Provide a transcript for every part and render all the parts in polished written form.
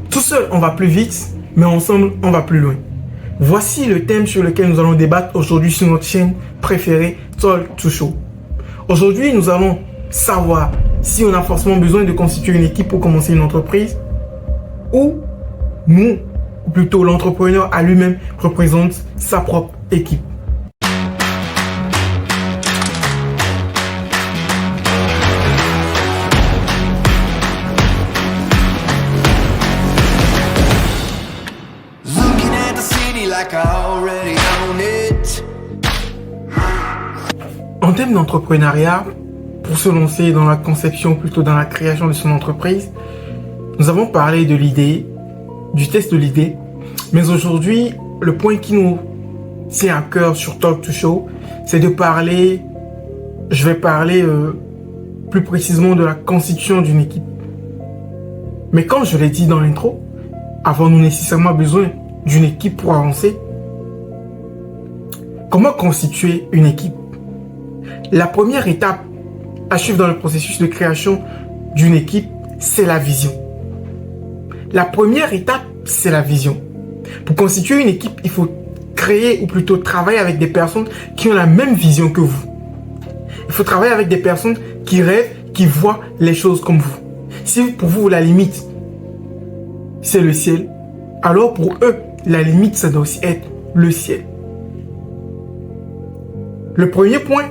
Tout seul, on va plus vite, mais ensemble, on va plus loin. Voici le thème sur lequel nous allons débattre aujourd'hui sur notre chaîne préférée, Talk to Show. Aujourd'hui, nous allons savoir si on a forcément besoin de constituer une équipe pour commencer une entreprise ou nous, ou plutôt l'entrepreneur à lui-même, représente sa propre équipe. En termes d'entrepreneuriat, pour se lancer dans la conception, plutôt dans la création de son entreprise, nous avons parlé de l'idée, du test de l'idée, mais aujourd'hui, le point qui nous tient à cœur sur Talk to Show, c'est de parler, je vais parler plus précisément de la constitution d'une équipe. Mais comme je l'ai dit dans l'intro, avons-nous nécessairement besoin d'une équipe pour avancer? Comment constituer une équipe? La première étape à suivre dans le processus de création d'une équipe, c'est la vision. La première étape, c'est la vision. Pour constituer une équipe, il faut créer ou plutôt travailler avec des personnes qui ont la même vision que vous. Il faut travailler avec des personnes qui rêvent, qui voient les choses comme vous. Si pour vous, la limite, c'est le ciel, alors pour eux, la limite, ça doit aussi être le ciel. Le premier point,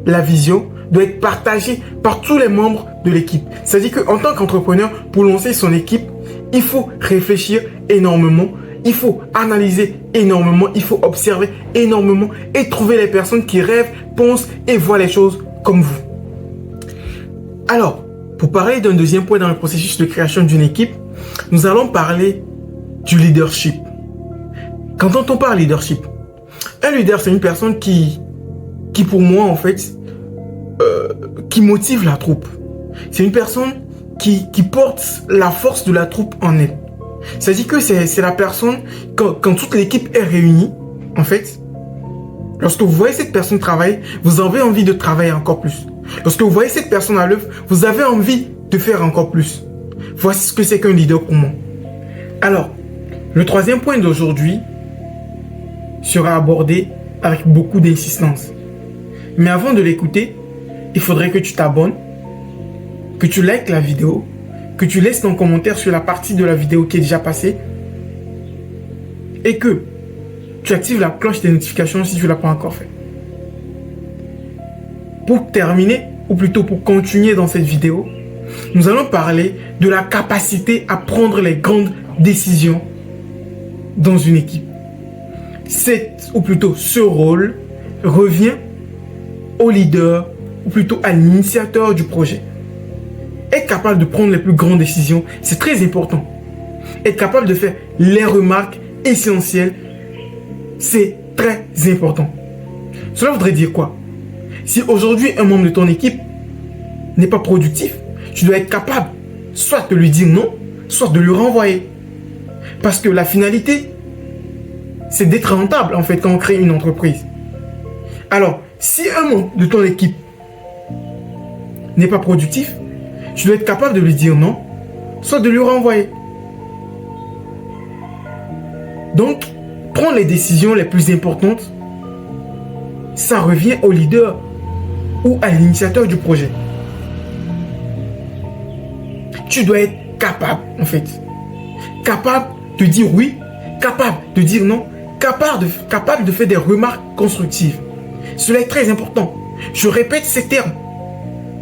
la vision, doit être partagée par tous les membres de l'équipe. C'est-à-dire qu'en tant qu'entrepreneur, pour lancer son équipe, il faut réfléchir énormément, il faut analyser énormément, il faut observer énormément et trouver les personnes qui rêvent, pensent et voient les choses comme vous. Alors, pour parler d'un deuxième point dans le processus de création d'une équipe, nous allons parler du leadership. Quand on parle leadership, un leader, c'est une personne qui pour moi, en fait, qui motive la troupe. C'est une personne qui porte la force de la troupe en elle. C'est-à-dire que c'est la personne, quand toute l'équipe est réunie, en fait, lorsque vous voyez cette personne travailler, vous avez envie de travailler encore plus. Lorsque vous voyez cette personne à l'œuvre, vous avez envie de faire encore plus. Voici ce que c'est qu'un leader pour moi. Alors, le troisième point d'aujourd'hui sera abordé avec beaucoup d'insistance. Mais avant de l'écouter, il faudrait que tu t'abonnes, que tu likes la vidéo, que tu laisses ton commentaire sur la partie de la vidéo qui est déjà passée et que tu actives la cloche des notifications si tu ne l'as pas encore fait. Pour terminer, ou plutôt pour continuer dans cette vidéo, nous allons parler de la capacité à prendre les grandes décisions dans une équipe. Ce rôle revient au leader, ou plutôt à l'initiateur du projet. Être capable de prendre les plus grandes décisions, c'est très important. Être capable de faire les remarques essentielles, c'est très important. Cela voudrait dire quoi? Si aujourd'hui un membre de ton équipe n'est pas productif, tu dois être capable soit de lui dire non, soit de lui renvoyer. Parce que la finalité, c'est d'être rentable en fait quand on crée une entreprise. Alors, si un membre de ton équipe n'est pas productif, tu dois être capable de lui dire non, soit de lui renvoyer. Donc, prendre les décisions les plus importantes, ça revient au leader ou à l'initiateur du projet. Tu dois être capable, en fait. Capable de dire oui, capable de dire non, capable de faire des remarques constructives. Cela est très important. Je répète ces termes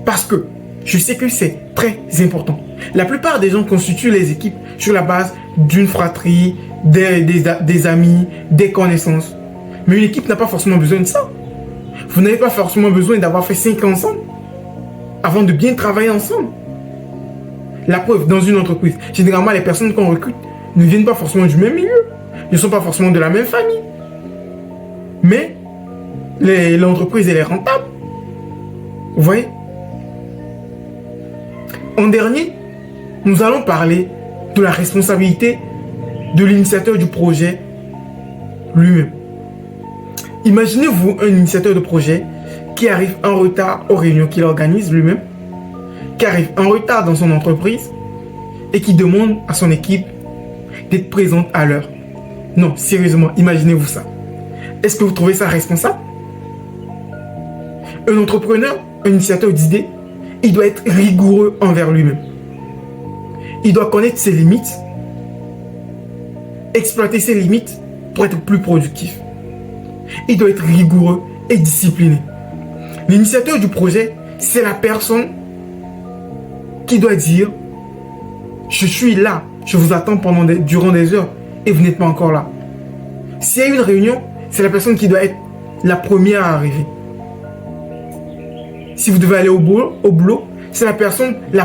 parce que je sais que c'est très important. La plupart des gens constituent les équipes sur la base d'une fratrie, des amis, des connaissances. Mais une équipe n'a pas forcément besoin de ça. Vous n'avez pas forcément besoin d'avoir fait 5 ans ensemble avant de bien travailler ensemble. La preuve, dans une entreprise, généralement les personnes qu'on recrute ne viennent pas forcément du même milieu, ne sont pas forcément de la même famille. Mais l'entreprise, elle est rentable. Vous voyez? En dernier, nous allons parler de la responsabilité de l'initiateur du projet lui-même. Imaginez-vous un initiateur de projet qui arrive en retard aux réunions qu'il organise lui-même, qui arrive en retard dans son entreprise et qui demande à son équipe d'être présente à l'heure. Non, sérieusement, imaginez-vous ça. Est-ce que vous trouvez ça responsable? Un entrepreneur, un initiateur d'idées, il doit être rigoureux envers lui-même. Il doit connaître ses limites, exploiter ses limites pour être plus productif. Il doit être rigoureux et discipliné. L'initiateur du projet, c'est la personne qui doit dire « Je suis là, je vous attends durant des heures et vous n'êtes pas encore là. » S'il y a une réunion, c'est la personne qui doit être la première à arriver. Si vous devez aller au boulot, c'est la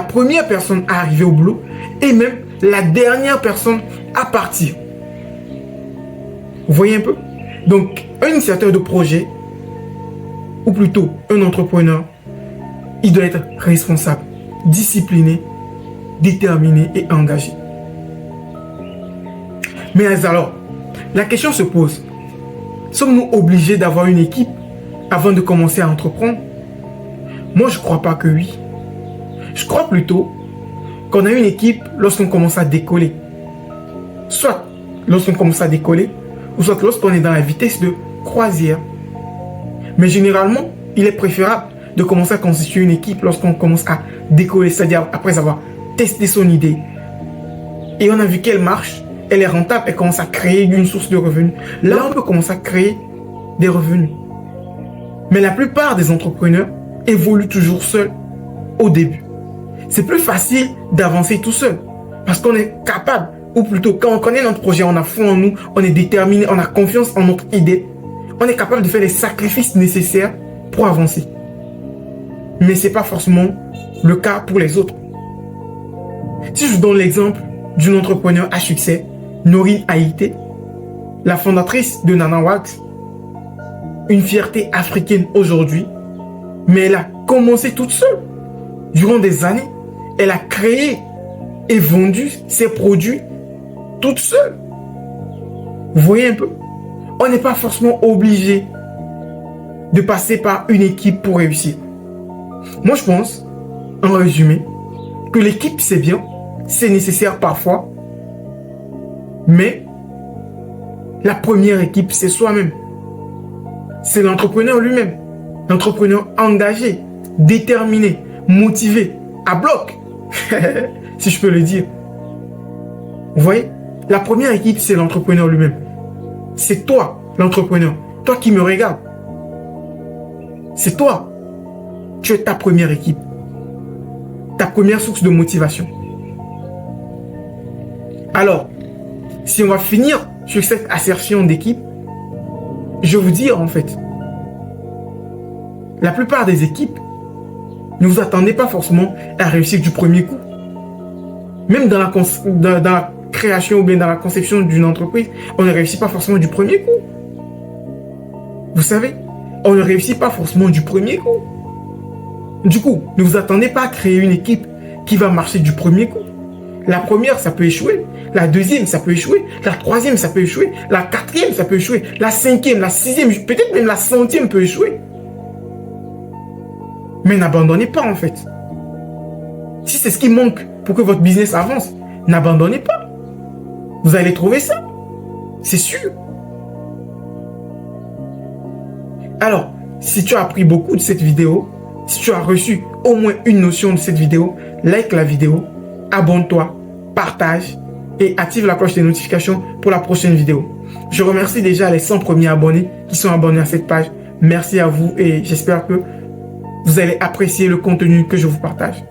première personne à arriver au boulot et même la dernière personne à partir. Vous voyez un peu? Donc, un initiateur de projet, ou plutôt un entrepreneur, il doit être responsable, discipliné, déterminé et engagé. Mais alors, la question se pose, sommes-nous obligés d'avoir une équipe avant de commencer à entreprendre? Moi, je ne crois pas que oui. Je crois plutôt qu'on a une équipe lorsqu'on commence à décoller. Soit lorsqu'on commence à décoller, ou soit lorsqu'on est dans la vitesse de croisière. Mais généralement, il est préférable de commencer à constituer une équipe lorsqu'on commence à décoller, c'est-à-dire après avoir testé son idée. Et on a vu qu'elle marche, elle est rentable, elle commence à créer une source de revenus. Là, on peut commencer à créer des revenus. Mais la plupart des entrepreneurs évoluent toujours seuls au début. C'est plus facile d'avancer tout seul parce qu'on est capable, ou plutôt quand on connaît notre projet, on a foi en nous, on est déterminé, on a confiance en notre idée, on est capable de faire les sacrifices nécessaires pour avancer. Mais ce n'est pas forcément le cas pour les autres. Si je vous donne l'exemple d'une entrepreneur à succès, Norine Haïté, la fondatrice de Nanawax, une fierté africaine aujourd'hui, mais elle a commencé toute seule. Durant des années, elle a créé et vendu ses produits toute seule. Vous voyez un peu? On n'est pas forcément obligé de passer par une équipe pour réussir. Moi, je pense, en résumé, que l'équipe, c'est bien, c'est nécessaire parfois, mais la première équipe, c'est soi-même. C'est l'entrepreneur lui-même. L'entrepreneur engagé, déterminé, motivé, à bloc, si je peux le dire. Vous voyez? La première équipe, c'est l'entrepreneur lui-même. C'est toi, l'entrepreneur. Toi qui me regardes. C'est toi. Tu es ta première équipe. Ta première source de motivation. Alors, si on va finir sur cette assertion d'équipe, je vais vous dire en fait, la plupart des équipes, ne vous attendez pas forcément à réussir du premier coup. Même dans la création ou bien dans la conception d'une entreprise, on ne réussit pas forcément du premier coup. Vous savez, on ne réussit pas forcément du premier coup. Du coup, ne vous attendez pas à créer une équipe qui va marcher du premier coup. La première, ça peut échouer. La deuxième, ça peut échouer. La troisième, ça peut échouer. La quatrième, ça peut échouer. La cinquième, la sixième, peut-être même la centième peut échouer. Mais n'abandonnez pas en fait. Si c'est ce qui manque pour que votre business avance, n'abandonnez pas. Vous allez trouver ça. C'est sûr. Alors, si tu as appris beaucoup de cette vidéo, si tu as reçu au moins une notion de cette vidéo, like la vidéo, abonne-toi, partage et active la cloche des notifications pour la prochaine vidéo. Je remercie déjà les 100 premiers abonnés qui sont abonnés à cette page. Merci à vous et j'espère que vous allez apprécier le contenu que je vous partage.